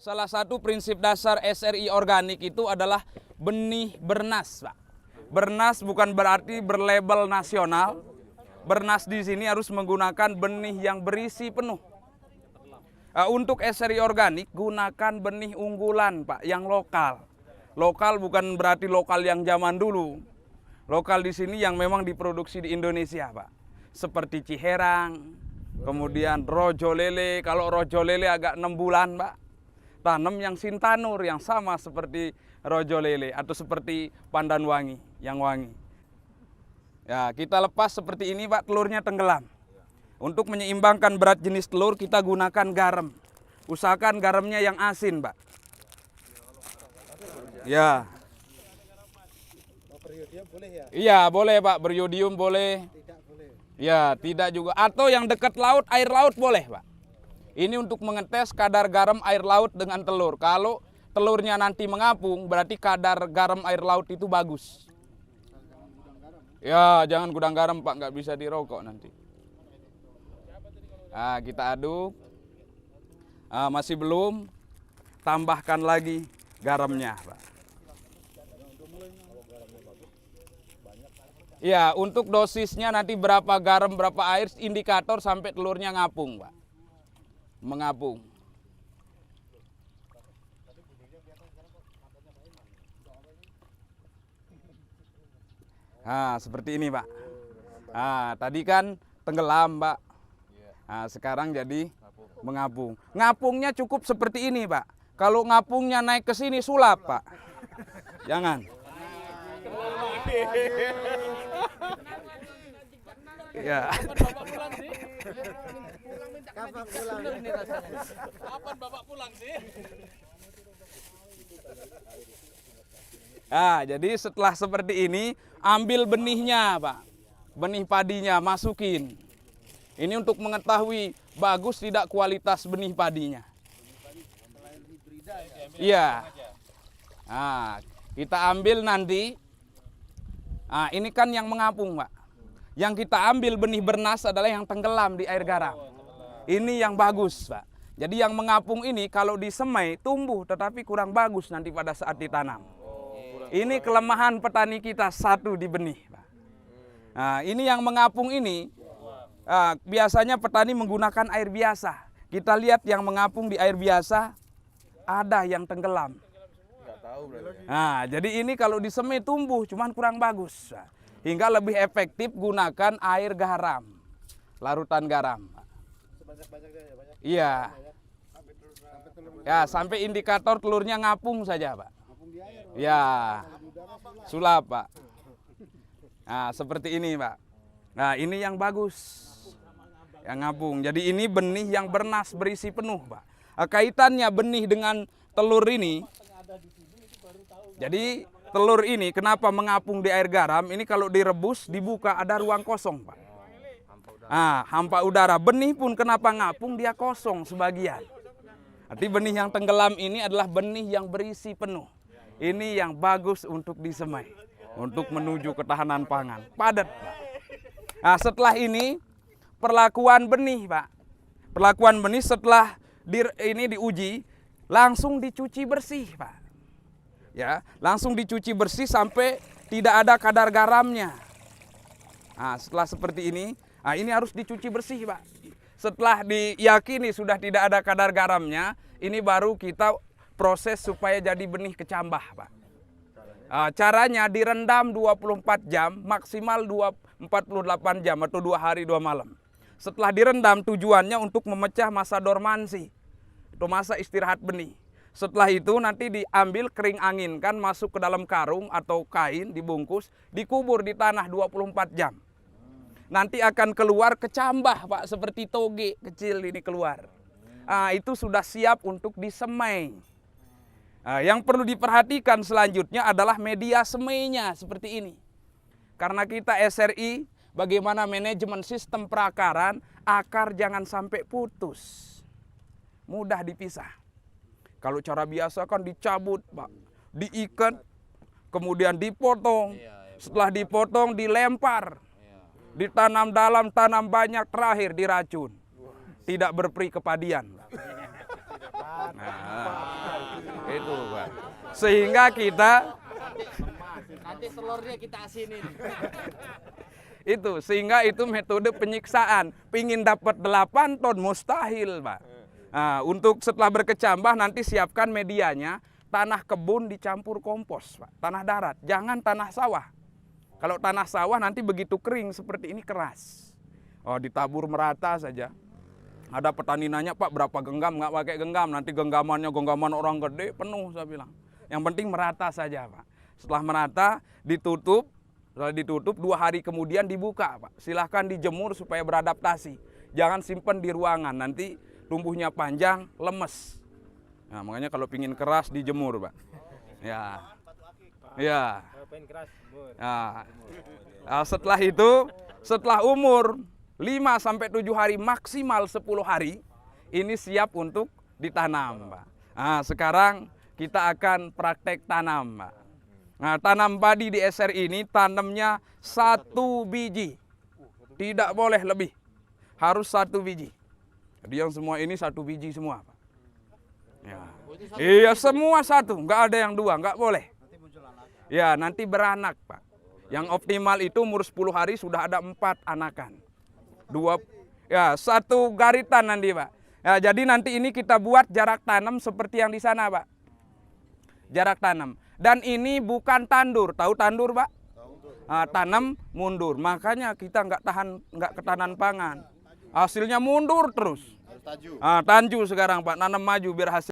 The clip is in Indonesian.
Salah satu prinsip dasar SRI organik itu adalah benih bernas, Pak. Bernas bukan berarti berlabel nasional. Bernas di sini harus menggunakan benih yang berisi penuh. Untuk SRI organik gunakan benih unggulan, Pak, yang lokal. Lokal bukan berarti lokal yang zaman dulu. Lokal di sini yang memang diproduksi di Indonesia, Pak. Seperti Ciherang, kemudian Rojo Lele. Kalau Rojo Lele agak 6 bulan, Pak. Tanam yang Sintanur yang sama seperti Rojo Lele atau seperti Pandan Wangi yang wangi. Ya, kita lepas seperti ini, Pak, telurnya tenggelam. Untuk menyeimbangkan berat jenis telur kita gunakan garam. Usahakan garamnya yang asin, Pak. Ya. Beriodium boleh ya? Iya, boleh, Pak. Beriodium boleh. Tidak boleh. Ya, tidak juga. Atau yang dekat laut, air laut boleh, Pak. Ini untuk mengetes kadar garam air laut dengan telur. Kalau telurnya nanti mengapung, berarti kadar garam air laut itu bagus. Ya, jangan gudang garam, Pak. Nggak bisa dirokok nanti. Nah, kita aduk. Masih belum. Tambahkan lagi garamnya, Pak. Ya, untuk dosisnya nanti berapa garam, berapa air, indikator sampai telurnya ngapung, Pak. Mengapung. Nah, seperti ini, Pak. Nah, tadi kan tenggelam, Pak. Nah, sekarang jadi mengapung. Ngapungnya cukup seperti ini, Pak. Kalau ngapungnya naik ke sini sulap, Pak. Jangan. Ya. Kapan Bapak pulang sih? Nah, jadi setelah seperti ini, ambil benihnya, Pak. Benih padinya, masukin. Ini untuk mengetahui bagus tidak kualitas benih padinya. Iya. Nah, kita ambil nanti. Nah, ini kan yang mengapung, Pak. Yang kita ambil benih bernas adalah yang tenggelam di air garam. Ini yang bagus, Pak. Jadi yang mengapung ini kalau disemai tumbuh tetapi kurang bagus nanti pada saat ditanam. Ini kelemahan petani kita satu di benih, Pak. Nah, ini yang mengapung ini biasanya petani menggunakan air biasa. Kita lihat yang mengapung di air biasa ada yang tenggelam. Nah, jadi ini kalau disemai tumbuh cuman kurang bagus. Hingga lebih efektif gunakan air garam, larutan garam. Sebanyak-banyaknya ya, banyak. Iya. Ya, sampai indikator telurnya ngapung saja, Pak. Ya, sulap, Pak. Nah, seperti ini, Pak. Nah, ini yang bagus, yang ngapung. Jadi ini benih yang bernas, berisi penuh, Pak. Kaitannya benih dengan telur ini. Jadi telur ini kenapa mengapung di air garam? Ini kalau direbus, dibuka ada ruang kosong, Pak. Nah, hampa udara. Benih pun kenapa ngapung? Dia kosong sebagian. Arti benih yang tenggelam ini adalah benih yang berisi penuh. Ini yang bagus untuk disemai. Untuk menuju ketahanan pangan. Padat, Pak. Nah, setelah ini perlakuan benih, Pak. Perlakuan benih setelah ini diuji, langsung dicuci bersih, Pak. Ya, langsung dicuci bersih sampai tidak ada kadar garamnya. Nah, setelah seperti ini, nah ini harus dicuci bersih, Pak. Setelah diyakini sudah tidak ada kadar garamnya, ini baru kita proses supaya jadi benih kecambah, Pak. Caranya direndam 24 jam, maksimal 48 jam atau 2 hari 2 malam. Setelah direndam tujuannya untuk memecah masa dormansi atau masa istirahat benih. Setelah itu nanti diambil kering anginkan, masuk ke dalam karung atau kain, dibungkus, dikubur di tanah 24 jam. Nanti akan keluar kecambah, Pak, seperti toge kecil ini keluar. Itu sudah siap untuk disemai. Yang perlu diperhatikan selanjutnya adalah media semainya seperti ini. Karena kita SRI, bagaimana manajemen sistem perakaran, akar jangan sampai putus. Mudah dipisah. Kalau cara biasa kan dicabut, Pak, diikat, kemudian dipotong. Setelah dipotong dilempar, ditanam dalam, tanam banyak, terakhir diracun. Tidak berperi kepadian. Nah. Pak. Sehingga kita Nanti telurnya kita asinin. itu, sehingga itu metode penyiksaan. Pingin dapat 8 ton mustahil, Pak. Nah, untuk setelah berkecambah nanti siapkan medianya, tanah kebun dicampur kompos, Pak. Tanah darat, jangan tanah sawah. Kalau tanah sawah nanti begitu kering seperti ini keras. Oh, ditabur merata saja. Ada petani nanya, Pak berapa genggam? Nggak pakai genggam, nanti genggamannya genggaman orang gede penuh, saya bilang. Yang penting merata saja, Pak. Setelah merata ditutup, setelah ditutup 2 hari kemudian dibuka, Pak. Silahkan dijemur supaya beradaptasi. Jangan simpan di ruangan, nanti tumbuhnya panjang, lemes. Nah, makanya kalau pingin keras dijemur, Pak. Ya. Ya. Nah, setelah itu, setelah umur 5-7 hari, maksimal 10 hari, ini siap untuk ditanam, Pak. Nah, sekarang kita akan praktek tanam, Pak. Nah, tanam padi di SR ini tanamnya 1 biji. Tidak boleh lebih. Harus 1 biji. Jadi yang semua ini 1 biji semua, Pak. Ya. Iya, semua 1, nggak ada yang 2, nggak boleh. Ya, nanti beranak, Pak. Yang optimal itu umur 10 hari sudah ada 4 anakan. 1 garitan nanti, Pak. Ya, jadi nanti ini kita buat jarak tanam seperti yang di sana, Pak. Jarak tanam. Dan ini bukan tandur, tahu tandur, Pak? Nah, tanam mundur, makanya kita nggak ketahanan pangan. Hasilnya mundur terus. Tanju sekarang, Pak, nanam maju biar hasil.